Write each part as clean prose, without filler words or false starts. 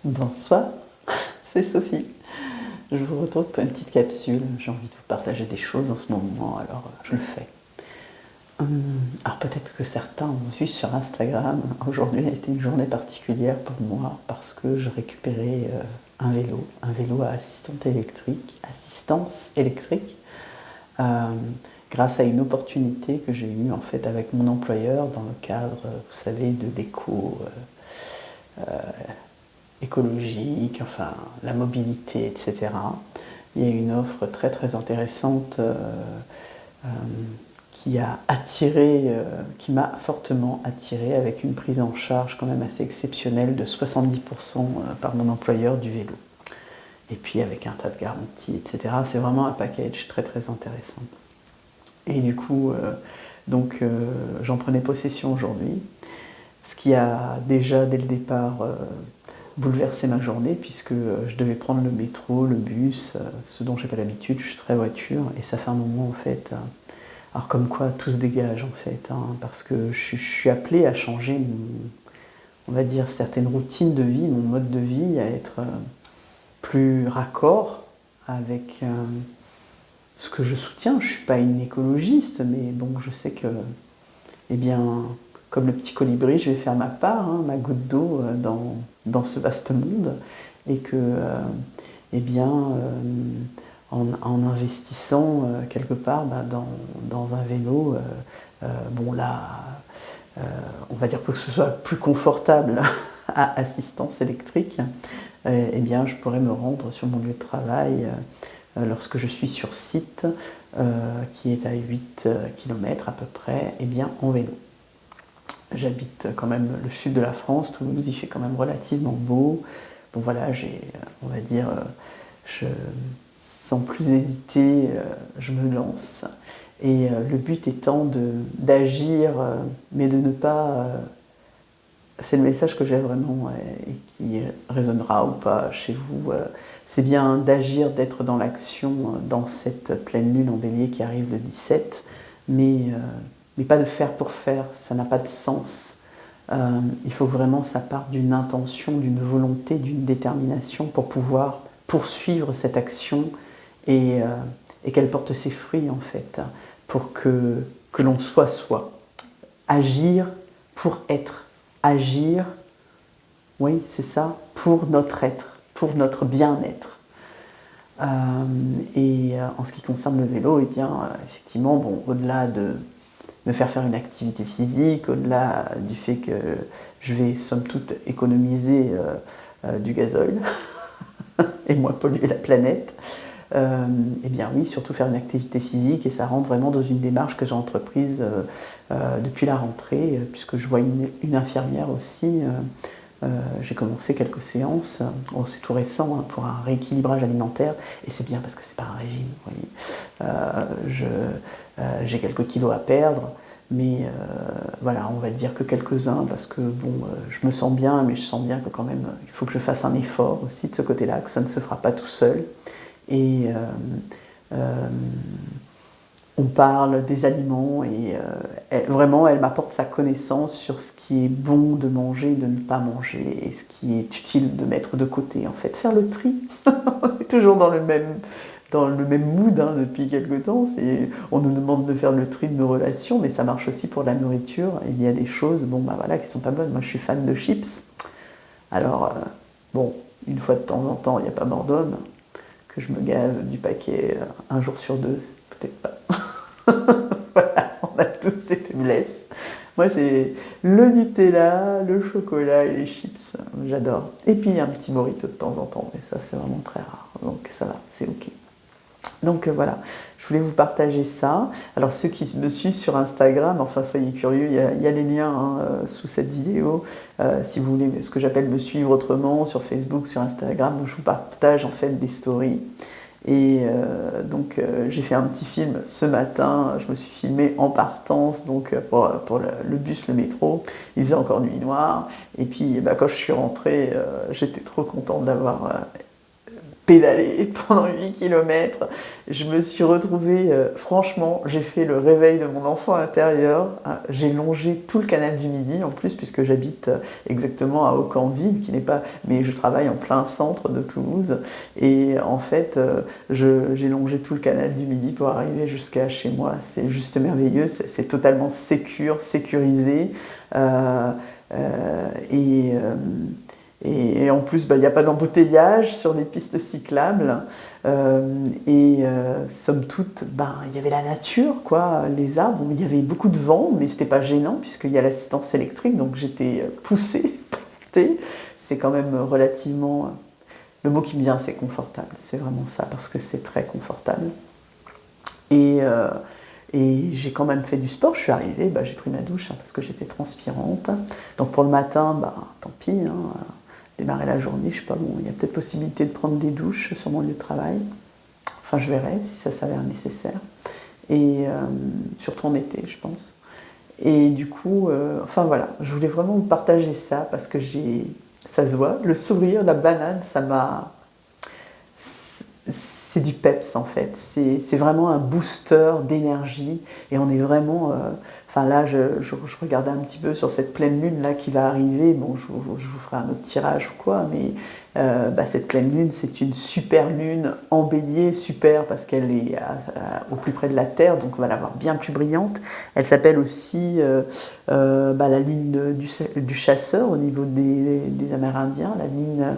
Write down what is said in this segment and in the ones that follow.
Bonsoir, c'est Sophie. Je vous retrouve pour une petite capsule. J'ai envie de vous partager des choses en ce moment, alors je le fais. Alors peut-être que certains ont vu sur Instagram, aujourd'hui a été une journée particulière pour moi parce que je récupérais un vélo à assistance électrique, euh, grâce à une opportunité que j'ai eue en fait avec mon employeur dans le cadre, vous savez, de l'éco. Écologique, enfin la mobilité, etc. Il y a une offre très très intéressante euh, qui a attiré, qui m'a fortement attiré avec une prise en charge quand même assez exceptionnelle de 70% par mon employeur du vélo. Et puis avec un tas de garanties, etc. C'est vraiment un package très très intéressant. Et du coup, j'en prenais possession aujourd'hui, ce qui a déjà dès le départ bouleversé ma journée puisque je devais prendre le métro, le bus, ce dont j'ai pas l'habitude, je suis très voiture et ça fait un moment en fait. Alors comme quoi tout se dégage en fait, hein, parce que je suis appelée à changer, on va dire, certaines routines de vie, mon mode de vie, à être plus raccord avec ce que je soutiens. Je suis pas une écologiste, mais bon, je sais que, eh bien, comme le petit colibri, je vais faire ma part, hein, ma goutte d'eau dans ce vaste monde, et que, eh bien, en investissant quelque part dans un vélo, bon là, on va dire que ce soit plus confortable à assistance électrique, eh bien, je pourrais me rendre sur mon lieu de travail lorsque je suis sur site, qui est à 8 km à peu près, eh bien, en vélo. J'habite quand même le sud de la France, Toulouse, il fait quand même relativement beau. Bon voilà, on va dire, je, sans plus hésiter, je me lance. Et le but étant d'agir, mais de ne pas. C'est le message que j'ai vraiment et qui résonnera ou pas chez vous. C'est bien d'agir, d'être dans l'action dans cette pleine lune en bélier qui arrive le 17, mais pas de faire pour faire, ça n'a pas de sens. Il faut vraiment, ça part d'une intention, d'une volonté, d'une détermination pour pouvoir poursuivre cette action et, euh, et qu'elle porte ses fruits en fait, pour que l'on soit soi. Agir pour être. Agir, oui, c'est ça, pour notre être, pour notre bien-être. Euh, en ce qui concerne le vélo, eh bien, effectivement, bon, au-delà de me faire une activité physique, au-delà du fait que je vais somme toute économiser du gazole et moins polluer la planète, eh bien oui, surtout faire une activité physique et ça rentre vraiment dans une démarche que j'ai entreprise depuis la rentrée, puisque je vois une infirmière aussi. J'ai commencé quelques séances, c'est tout récent, hein, pour un rééquilibrage alimentaire, et c'est bien parce que c'est pas un régime. Vous voyez. J'ai quelques kilos à perdre, mais voilà, on va dire que quelques-uns, parce que bon, je me sens bien, mais je sens bien que quand même, il faut que je fasse un effort aussi de ce côté-là, que ça ne se fera pas tout seul. Et on parle des aliments et vraiment elle m'apporte sa connaissance sur ce qui est bon de manger, de ne pas manger et ce qui est utile de mettre de côté en fait. Faire le tri, on est toujours dans le même mood hein, depuis quelques temps. On nous demande de faire le tri de nos relations, mais ça marche aussi pour la nourriture. Il y a des choses bon, bah, voilà, qui sont pas bonnes. Moi je suis fan de chips. Alors bon, une fois de temps en temps, il n'y a pas mort d'homme que je me gave du paquet un jour sur deux, peut-être pas. Voilà, on a tous ces faiblesses. Moi, c'est le Nutella, le chocolat et les chips. J'adore. Et puis, un petit morito de temps en temps, mais ça, c'est vraiment très rare. Donc, ça va, c'est OK. Donc, voilà, je voulais vous partager ça. Alors, ceux qui me suivent sur Instagram, enfin, soyez curieux, il y a les liens hein, sous cette vidéo. Si vous voulez ce que j'appelle me suivre autrement, sur Facebook, sur Instagram, où je vous partage en fait des stories. Et j'ai fait un petit film ce matin, je me suis filmée en partance donc pour le bus, le métro, il faisait encore nuit noire, et puis bah, quand je suis rentrée, j'étais trop contente d'avoir pédalé pendant 8 km. Je me suis retrouvée, franchement, j'ai fait le réveil de mon enfant intérieur. J'ai longé tout le canal du Midi en plus, puisque j'habite exactement à Aucamville, qui n'est pas, mais je travaille en plein centre de Toulouse. Et en fait, j'ai longé tout le canal du Midi pour arriver jusqu'à chez moi. C'est juste merveilleux, c'est totalement sécurisé. Et et en plus, il n'y a pas d'embouteillage sur les pistes cyclables. Somme toute, il y avait la nature, quoi, les arbres. Bon, il y avait beaucoup de vent, mais ce n'était pas gênant puisqu'il y a l'assistance électrique, donc j'étais poussée, portée. C'est quand même relativement... Le mot qui me vient, c'est confortable. C'est vraiment ça, parce que c'est très confortable. Et j'ai quand même fait du sport. Je suis arrivée, j'ai pris ma douche parce que j'étais transpirante. Donc pour le matin, tant pis, démarrer la journée, je sais pas, bon, il y a peut-être possibilité de prendre des douches sur mon lieu de travail. Enfin, je verrai si ça s'avère nécessaire. Et surtout en été, je pense. Et du coup, enfin voilà, je voulais vraiment vous partager ça parce que ça se voit, le sourire, la banane, c'est du peps en fait. C'est vraiment un booster d'énergie et on est vraiment... Enfin là, je regardais un petit peu sur cette pleine lune là qui va arriver. Bon, je vous ferai un autre tirage ou quoi, mais cette pleine lune, c'est une super lune en bélier, super parce qu'elle est au plus près de la Terre, donc on va la voir bien plus brillante. Elle s'appelle aussi la lune du chasseur au niveau des Amérindiens, la lune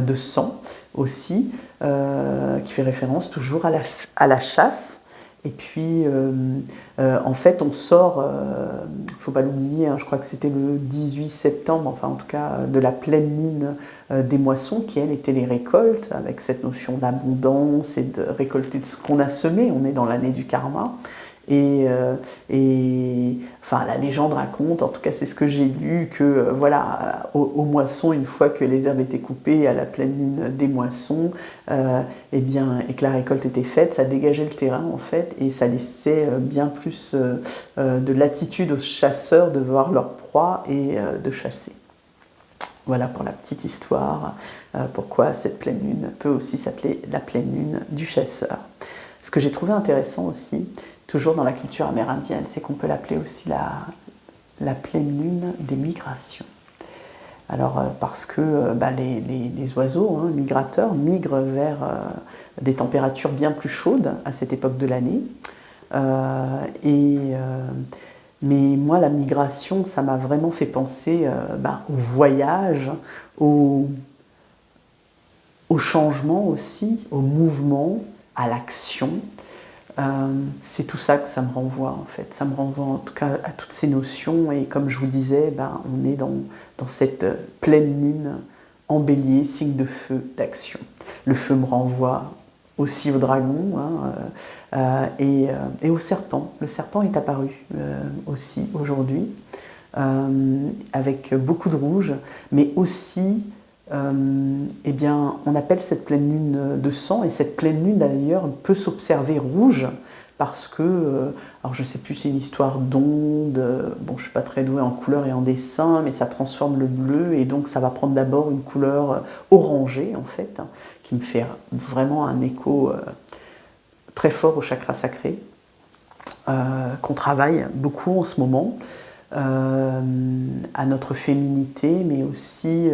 de sang aussi, qui fait référence toujours à la chasse. Et puis, en fait, on sort, il ne faut pas l'oublier, je crois que c'était le 18 septembre, enfin en tout cas de la pleine lune des moissons, qui elle était les récoltes, avec cette notion d'abondance et de récolter de ce qu'on a semé. On est dans l'année du karma. Et enfin, la légende raconte, en tout cas c'est ce que j'ai lu, que voilà, aux moissons, une fois que les herbes étaient coupées à la pleine lune des moissons, et que la récolte était faite, ça dégageait le terrain en fait, et ça laissait bien plus de latitude aux chasseurs de voir leur proie et de chasser. Voilà pour la petite histoire, pourquoi cette pleine lune peut aussi s'appeler la pleine lune du chasseur. Ce que j'ai trouvé intéressant aussi, toujours dans la culture amérindienne, c'est qu'on peut l'appeler aussi la pleine lune des migrations. Alors, parce que les oiseaux migrateurs migrent vers des températures bien plus chaudes à cette époque de l'année. Mais moi, la migration, ça m'a vraiment fait penser au voyage, au changement aussi, au mouvement, à l'action. C'est tout ça que ça me renvoie en fait. Ça me renvoie en tout cas à toutes ces notions et comme je vous disais, on est dans cette pleine lune en bélier, signe de feu, d'action. Le feu me renvoie aussi au dragon et au serpent. Le serpent est apparu aussi aujourd'hui avec beaucoup de rouge, mais aussi on appelle cette pleine lune de sang, et cette pleine lune d'ailleurs peut s'observer rouge parce que, alors je ne sais plus, c'est une histoire d'onde, bon je ne suis pas très douée en couleur et en dessin, mais ça transforme le bleu et donc ça va prendre d'abord une couleur orangée en fait, qui me fait vraiment un écho très fort au chakra sacré, qu'on travaille beaucoup en ce moment, à notre féminité, mais aussi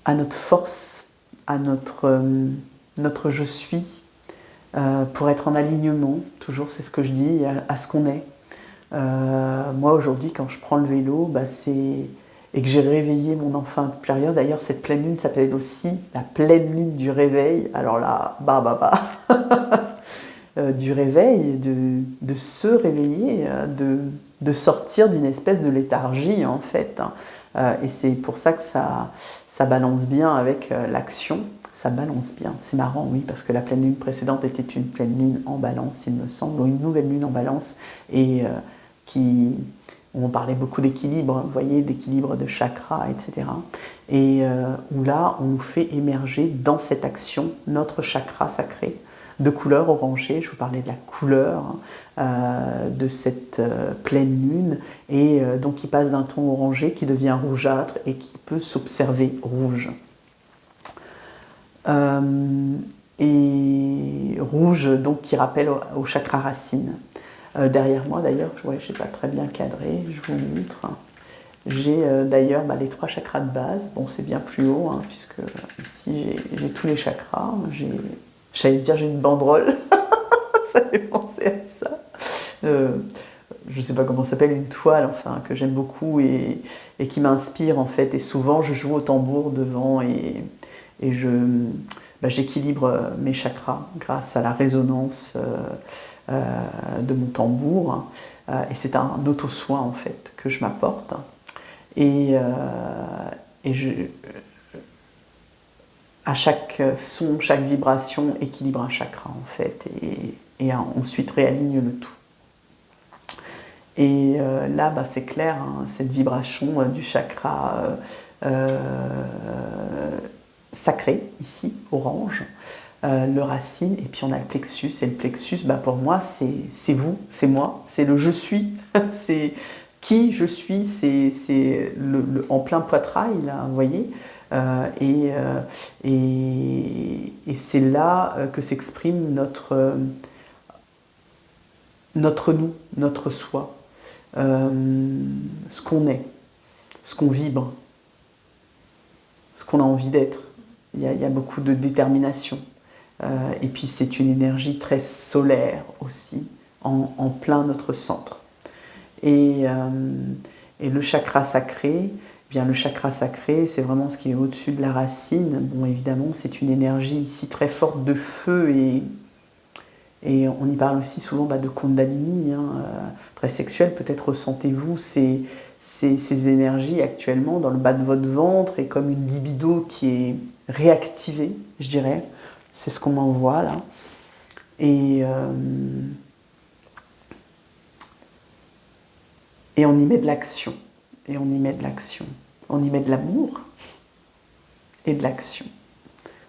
à notre force, à notre je suis, pour être en alignement, toujours c'est ce que je dis, à ce qu'on est. Moi aujourd'hui quand je prends le vélo, et que j'ai réveillé mon enfant intérieur, d'ailleurs cette pleine lune s'appelle aussi la pleine lune du réveil, alors là, du réveil, de se réveiller, de sortir d'une espèce de léthargie en fait. Et c'est pour ça que ça balance bien avec l'action, ça balance bien. C'est marrant, oui, parce que la pleine lune précédente était une pleine lune en balance, il me semble, ou une nouvelle lune en balance, et on parlait beaucoup d'équilibre, vous voyez, d'équilibre de chakras, etc. Et où là, on nous fait émerger dans cette action notre chakra sacré, de couleur orangée. Je vous parlais de la couleur de cette pleine lune, et donc qui passe d'un ton orangé qui devient rougeâtre et qui peut s'observer rouge. et rouge, donc qui rappelle au chakra racine. Derrière moi d'ailleurs, je n'ai pas très bien cadré, je vous montre. J'ai d'ailleurs les 3 chakras de base. Bon, c'est bien plus haut, hein, puisque ici j'ai tous les chakras. J'allais dire j'ai une banderole, ça fait penser à ça. Je ne sais pas comment ça s'appelle, une toile, enfin, que j'aime beaucoup et qui m'inspire en fait. Et souvent, je joue au tambour devant et j'équilibre mes chakras grâce à la résonance de mon tambour. Et c'est un auto-soin en fait que je m'apporte. À chaque son, chaque vibration équilibre un chakra en fait et ensuite réaligne le tout. Et là, c'est clair, hein, cette vibration du chakra sacré, ici, orange, le racine, et puis on a le plexus. Et le plexus, pour moi, c'est vous, c'est moi, c'est le je suis, c'est qui je suis, c'est en plein poitrail, là, vous voyez. Et c'est là que s'exprime notre nous, notre soi. Ce qu'on est, ce qu'on vibre, ce qu'on a envie d'être. Il y a beaucoup de détermination. Et puis c'est une énergie très solaire aussi, en plein notre centre. Et le chakra sacré, le chakra sacré, c'est vraiment ce qui est au-dessus de la racine. Bon, évidemment, c'est une énergie ici très forte de feu et on y parle aussi souvent de Kundalini, hein, très sexuel. Peut-être ressentez-vous ces énergies actuellement dans le bas de votre ventre et comme une libido qui est réactivée, je dirais. C'est ce qu'on m'envoie là. Et on y met de l'action. Et on y met de l'action. On y met de l'amour et de l'action.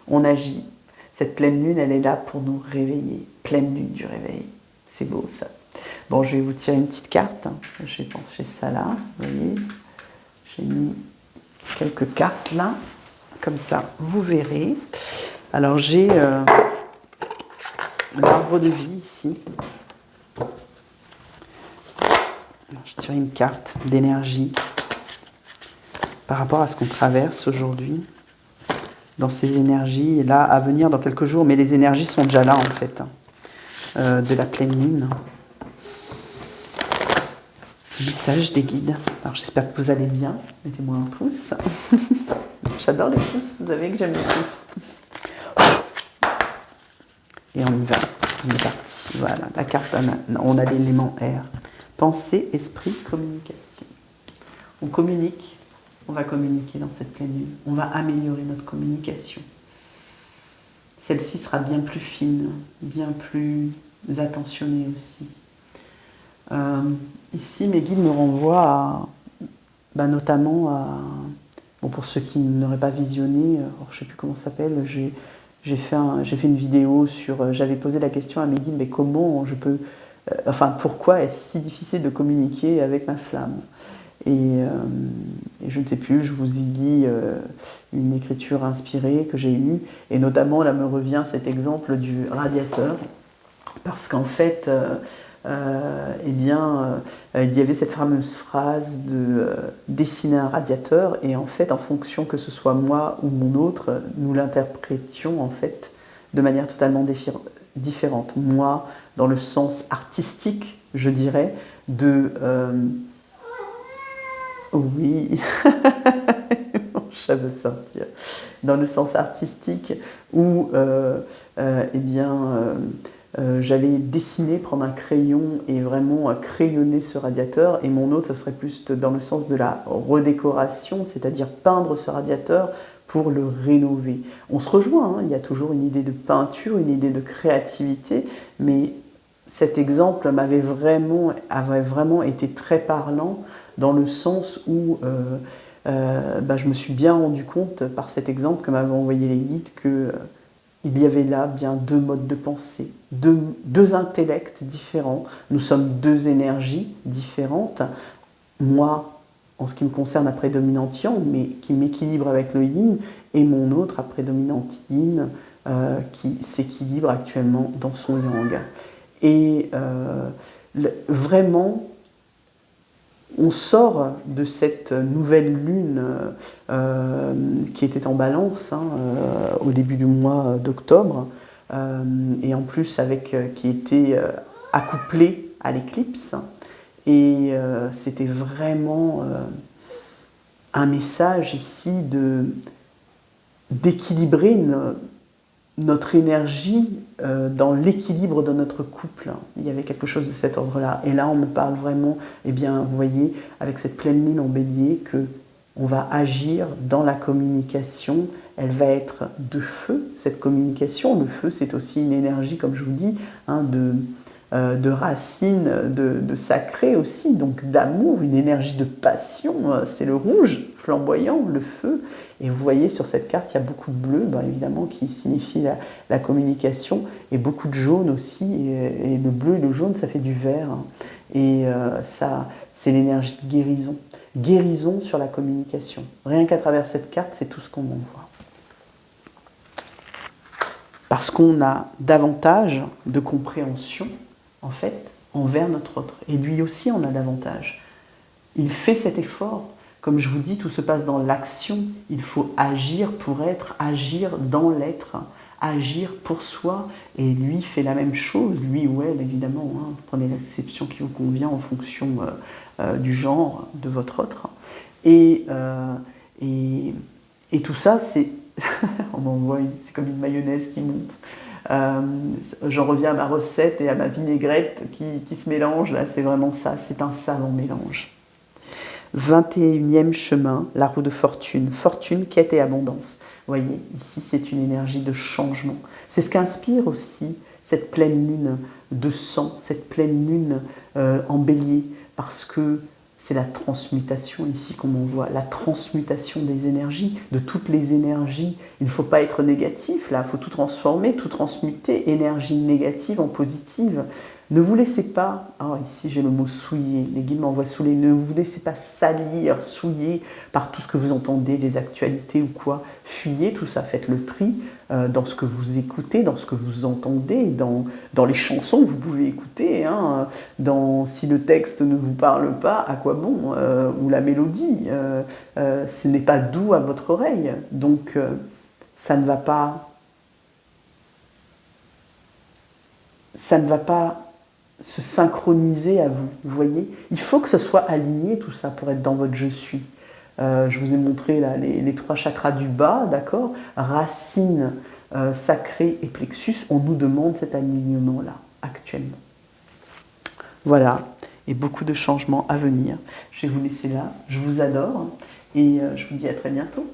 On agit. Cette pleine lune, elle est là pour nous réveiller. Pleine lune du réveil. C'est beau ça. Bon, je vais vous tirer une petite carte. Je vais pencher ça là. Vous voyez, j'ai mis quelques cartes là. Comme ça, vous verrez. Alors, j'ai l'arbre de vie ici. Je tire une carte d'énergie par rapport à ce qu'on traverse aujourd'hui. Dans ces énergies, là, à venir dans quelques jours, mais les énergies sont déjà là en fait, de la pleine lune. Message des guides. Alors j'espère que vous allez bien. Mettez-moi un pouce. J'adore les pouces, vous savez que j'aime les pouces. Et on y va, on est parti. Voilà, la carte, on a l'élément R. Pensée, esprit, communication. On communique. On va communiquer dans cette pleine lune. On va améliorer notre communication. Celle-ci sera bien plus fine, bien plus attentionnée aussi. Ici, mes guides me renvoient notamment à... Bon, pour ceux qui n'auraient pas visionné, je ne sais plus comment ça s'appelle, j'ai fait une vidéo sur... J'avais posé la question à mes guides, mais comment je peux... pourquoi est-ce si difficile de communiquer avec ma flamme ? Et je ne sais plus, je vous y lis une écriture inspirée que j'ai eue, et notamment là me revient cet exemple du radiateur, parce qu'en fait, il y avait cette fameuse phrase de dessiner un radiateur, et en fait, en fonction que ce soit moi ou mon autre, nous l'interprétions en fait de manière totalement différente. Moi, dans le sens artistique, je dirais, de... Oui, mon chat veut sortir. Dans le sens artistique où j'allais dessiner, prendre un crayon et vraiment crayonner ce radiateur, et mon autre, ça serait plus dans le sens de la redécoration, c'est-à-dire peindre ce radiateur pour le rénover. On se rejoint, hein, il y a toujours une idée de peinture, une idée de créativité, mais cet exemple avait vraiment été très parlant, dans le sens où je me suis bien rendu compte par cet exemple que m'avaient envoyé les guides qu'il y avait là bien deux modes de pensée, deux intellects différents. Nous sommes deux énergies différentes. Moi, en ce qui me concerne à prédominante yang, mais qui m'équilibre avec le yin, et mon autre à prédominante yin, qui s'équilibre actuellement dans son yang. Et vraiment, on sort de cette nouvelle lune qui était en balance au début du mois d'octobre, et en plus qui était accouplée à l'éclipse. Et c'était vraiment un message ici d'équilibrer notre énergie dans l'équilibre de notre couple. Il y avait quelque chose de cet ordre-là. Et là, on me parle vraiment, eh bien, vous voyez, avec cette pleine lune en bélier, qu'on va agir dans la communication. Elle va être de feu, cette communication. Le feu, c'est aussi une énergie, comme je vous dis, de racines, de sacré aussi, donc d'amour, une énergie de passion. C'est le rouge, flamboyant, le feu. Et vous voyez sur cette carte, il y a beaucoup de bleu, évidemment, qui signifie la communication, et beaucoup de jaune aussi. Et le bleu et le jaune, ça fait du vert. Et ça, c'est l'énergie de guérison. Guérison sur la communication. Rien qu'à travers cette carte, c'est tout ce qu'on m'envoie. Parce qu'on a davantage de compréhension, en fait, envers notre autre. Et lui aussi en a davantage. Il fait cet effort. Comme je vous dis, tout se passe dans l'action. Il faut agir pour être, agir dans l'être, agir pour soi. Et lui fait la même chose, lui ou elle, évidemment. Vous prenez l'acception qui vous convient en fonction du genre de votre autre. Et tout ça, c'est... on m'envoie, c'est comme une mayonnaise qui monte. J'en reviens à ma recette et à ma vinaigrette qui se mélange. Là, c'est vraiment ça, c'est un savant mélange. 21e chemin, la roue de fortune. Fortune, quête et abondance. Vous voyez, ici, c'est une énergie de changement. C'est ce qu'inspire aussi cette pleine lune de sang, cette pleine lune en bélier, parce que c'est la transmutation ici qu'on m'envoie, la transmutation des énergies, de toutes les énergies. Il ne faut pas être négatif, là, il faut tout transformer, tout transmuter, énergie négative en positive. Ne vous laissez pas, ici j'ai le mot souiller, les guides m'envoient saouler, ne vous laissez pas salir, souiller par tout ce que vous entendez, les actualités ou quoi. Fuyez tout ça, faites le tri dans ce que vous écoutez, dans ce que vous entendez, dans les chansons que vous pouvez écouter, si le texte ne vous parle pas, à quoi bon, ou la mélodie, ce n'est pas doux à votre oreille, donc ça ne va pas se synchroniser à vous, vous voyez. Il faut que ce soit aligné tout ça pour être dans votre je suis. Je vous ai montré là, les 3 chakras du bas, d'accord, racine, sacré et plexus. On nous demande cet alignement-là, actuellement. Voilà, et beaucoup de changements à venir. Je vais vous laisser là, je vous adore, et je vous dis à très bientôt.